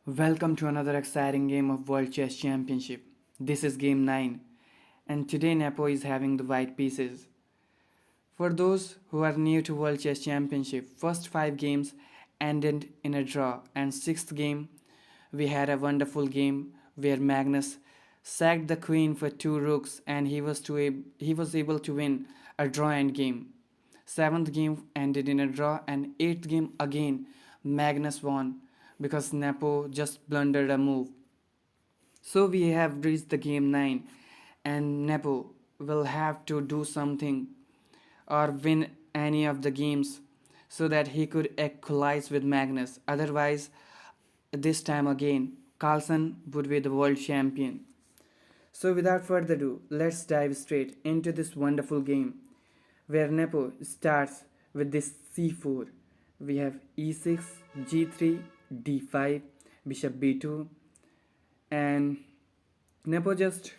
Welcome to another exciting game of World Chess Championship. This is game 9 and today Nepo is having the white pieces. For those who are new to World Chess Championship, first 5 games ended in a draw and 6th game we had a wonderful game where Magnus sacked the queen for 2 rooks and he was able to win a draw end game. 7th game ended in a draw and 8th game again Magnus won because Nepo just blundered a move. So we have reached the game 9 and Nepo will have to do something or win any of the games so that he could equalize with Magnus. Otherwise, this time again, Carlson would be the world champion. So without further ado, let's dive straight into this wonderful game where Nepo starts with this c4. We have e6, g3, d5, bishop b2, and Nepo just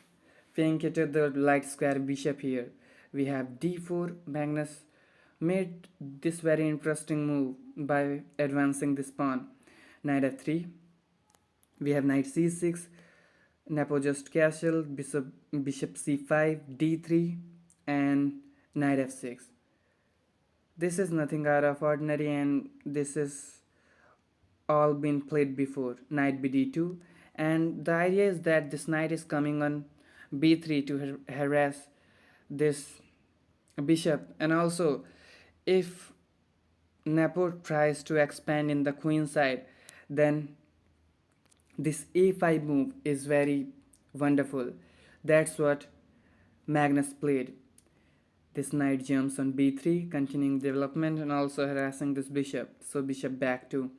feinted the light square bishop here. We have d4. Magnus made this very interesting move by advancing this pawn. Knight f3. We have knight c6. Nepo just castled bishop c5, d3, and knight f6. This is nothing out of ordinary, and this is all been played before. Knight bd2, and the idea is that this knight is coming on b3 to harass this bishop, and also if Nepo tries to expand in the queen side, then this a5 move is very wonderful. That's what Magnus played. This knight jumps on b3, continuing development and also harassing this bishop. So bishop back to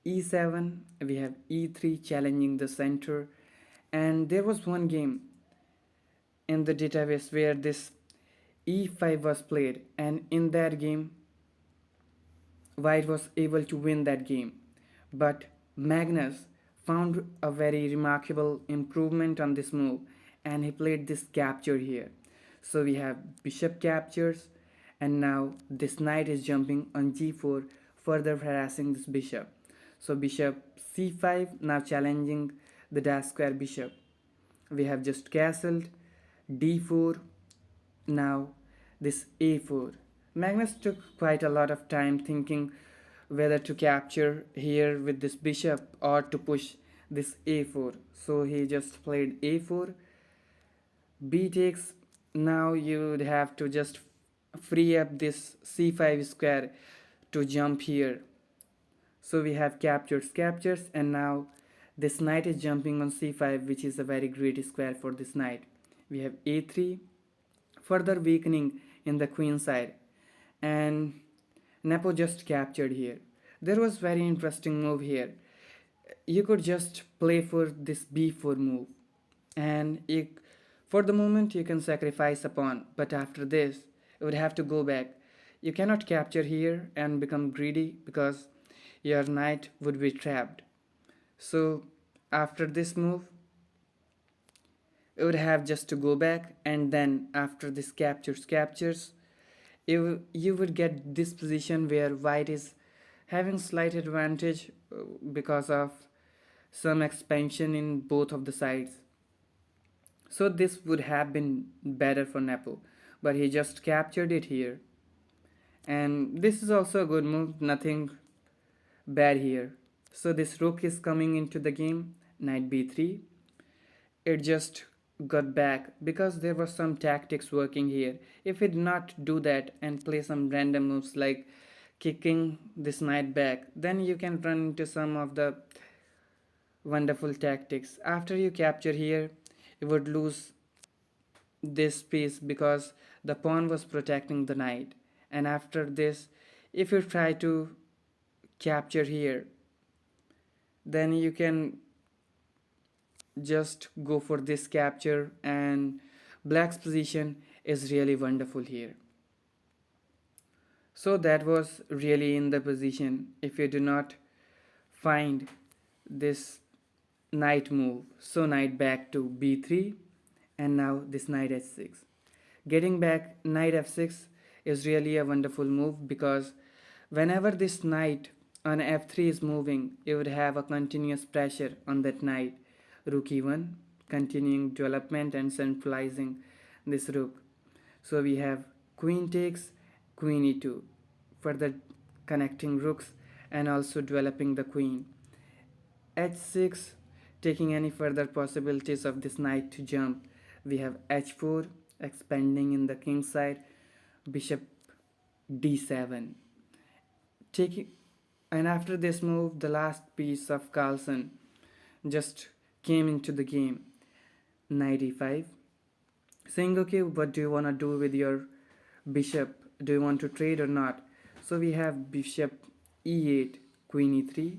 e7. We have e3 challenging the center. And there was one game in the database where this e5 was played, and in that game white was able to win that game. But Magnus found a very remarkable improvement on this move and he played this capture here. So we have bishop captures, and now this knight is jumping on g4, further harassing this bishop. So bishop c5, now challenging the dash square bishop. We have just castled d4, now this a4. Magnus took quite a lot of time thinking whether to capture here with this bishop or to push this a4. So he just played a4, b takes. Now you would have to just free up this c5 square to jump here. So we have captures, and now this knight is jumping on c5, which is a very great square for this knight. We have a3, further weakening in the queen side, and Nepo just captured here. There was very interesting move here. You could just play for this b4 move, and for the moment you can sacrifice a pawn, but after this you would have to go back. You cannot capture here and become greedy because your knight would be trapped. So after this move you would have just to go back, and then after this captures, you would get this position where white is having slight advantage because of some expansion in both of the sides. So this would have been better for Nepo, but he just captured it here. And this is also a good move, nothing bad here. So this rook is coming into the game, knight b3. It just got back because there was some tactics working here. If it did not do that and play some random moves like kicking this knight back, then you can run into some of the wonderful tactics. After you capture here, you would lose this piece because the pawn was protecting the knight. And after this, if you try to capture here, then you can just go for this capture, and black's position is really wonderful here. So that was really in the position if you do not find this knight move. So knight back to b3, and now this knight h6. Getting back knight f6 is really a wonderful move because whenever this knight on f3 is moving, you would have a continuous pressure on that knight. Rook e1, continuing development and centralizing this rook. So we have queen takes, queen e2, further connecting rooks and also developing the queen. h6, taking any further possibilities of this knight to jump. We have h4, expanding in the king side, bishop d7. Taking, and after this move, the last piece of Carlson just came into the game. Knight e5, saying, okay, what do you want to do with your bishop? Do you want to trade or not? So we have bishop e8, queen e3,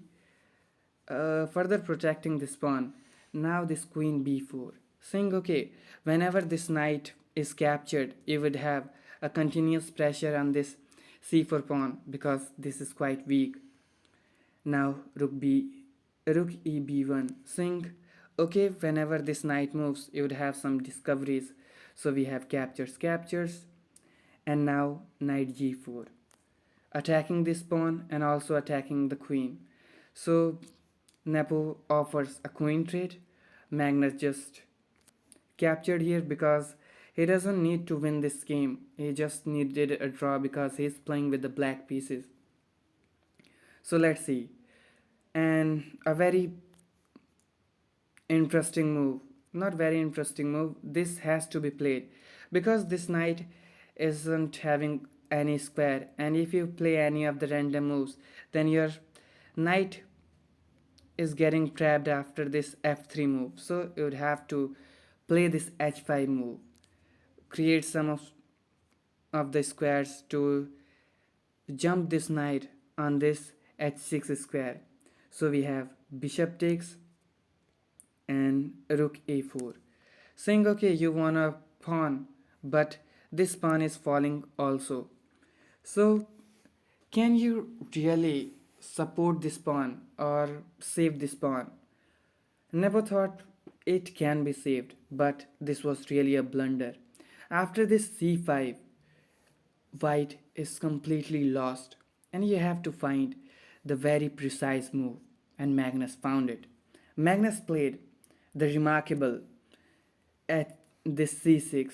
further protecting this pawn. Now this queen b4, saying, okay, whenever this knight is captured, you would have a continuous pressure on this c4 pawn because this is quite weak. Now rook e b1, saying, okay, whenever this knight moves, you would have some discoveries. So we have captures, and now knight g4, attacking this pawn and also attacking the queen. So Nepo offers a queen trade. Magnus just captured here because he doesn't need to win this game. He just needed a draw because he's playing with the black pieces. So let's see. And a very interesting move. Not very interesting move. This has to be played because this knight isn't having any square, and if you play any of the random moves, then your knight is getting trapped after this f3 move. So you would have to play this h5 move, create some of the squares to jump this knight on this h6 square. So we have bishop takes and rook a4, saying, okay, you want a pawn, but this pawn is falling also. So can you really support this pawn or save this pawn? Never thought it can be saved, but this was really a blunder. After this c5, white is completely lost, and you have to find the very precise move, and Magnus found it. Magnus played the remarkable at this c6,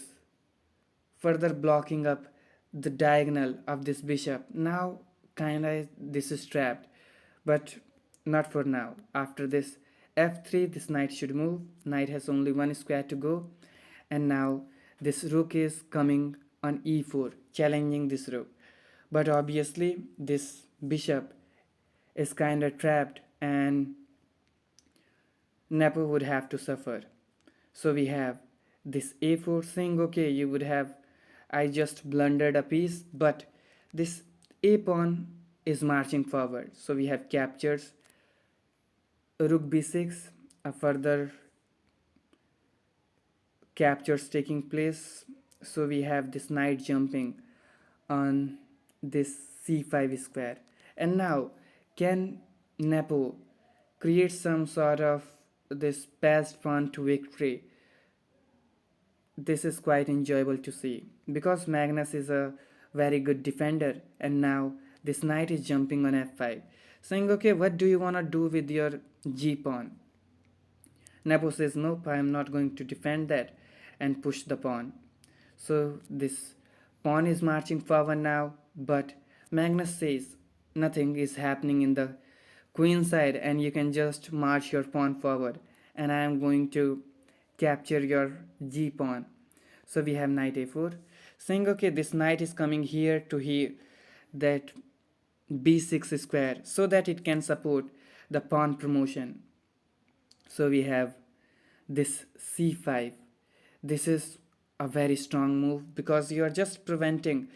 further blocking up the diagonal of this bishop. Now kinda this is trapped, but not for now. After this f3, this knight should move. Knight has only one square to go, and now this rook is coming on e4, challenging this rook. But obviously this bishop is kinda trapped, and Nepo would have to suffer. So we have this a4, saying, okay, you would have, I just blundered a piece, but this a pawn is marching forward. So we have captures, rook b6, a further captures taking place. So we have this knight jumping on this c5 square. And now can Nepo create some sort of this passed pawn to victory? This is quite enjoyable to see because Magnus is a very good defender, and now this knight is jumping on f5, saying, okay, what do you want to do with your g pawn? Nepo says, nope, I am not going to defend that, and push the pawn. So this pawn is marching forward now, but Magnus says nothing is happening in the queen side, and you can just march your pawn forward, and I am going to capture your g pawn. So we have knight a4, saying, okay, this knight is coming here to here, that b6 square, so that it can support the pawn promotion. So we have this c5. This is a very strong move because you are just preventing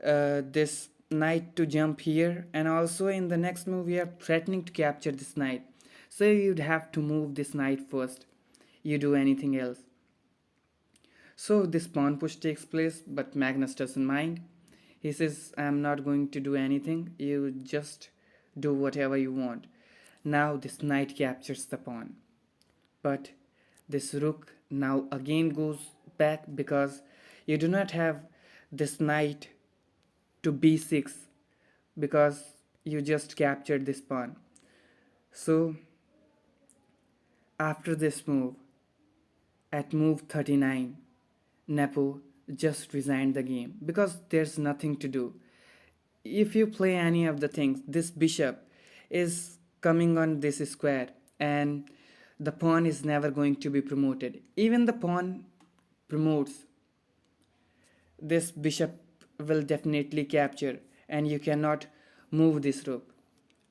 this knight to jump here, and also in the next move we are threatening to capture this knight. So you'd have to move this knight first. You do anything else. So this pawn push takes place, but Magnus doesn't mind. He says, I'm not going to do anything. You just do whatever you want. Now this knight captures the pawn. But this rook now again goes back because you do not have this knight to b6, because you just captured this pawn. So after this move, at move 39, Nepo just resigned the game because there's nothing to do. If you play any of the things, this bishop is coming on this square and the pawn is never going to be promoted. Even the pawn promotes, this bishop will definitely capture and you cannot move this rook,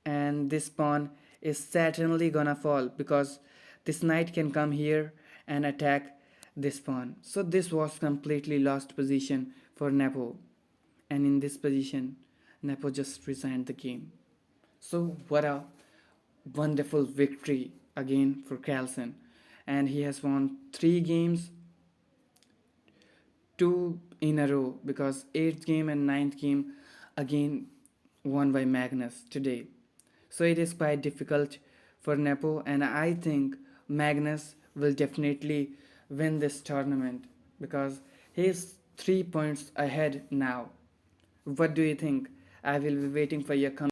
and this pawn is certainly gonna fall because this knight can come here and attack this pawn. So this was completely lost position for Nepo, and in this position Nepo just resigned the game. So what a wonderful victory again for Carlson, and he has won 3 games, 2 in a row, because 8th game and 9th game again won by Magnus today. So it is quite difficult for Nepo, and I think Magnus will definitely win this tournament because he is 3 points ahead now. What do you think? I will be waiting for your comment.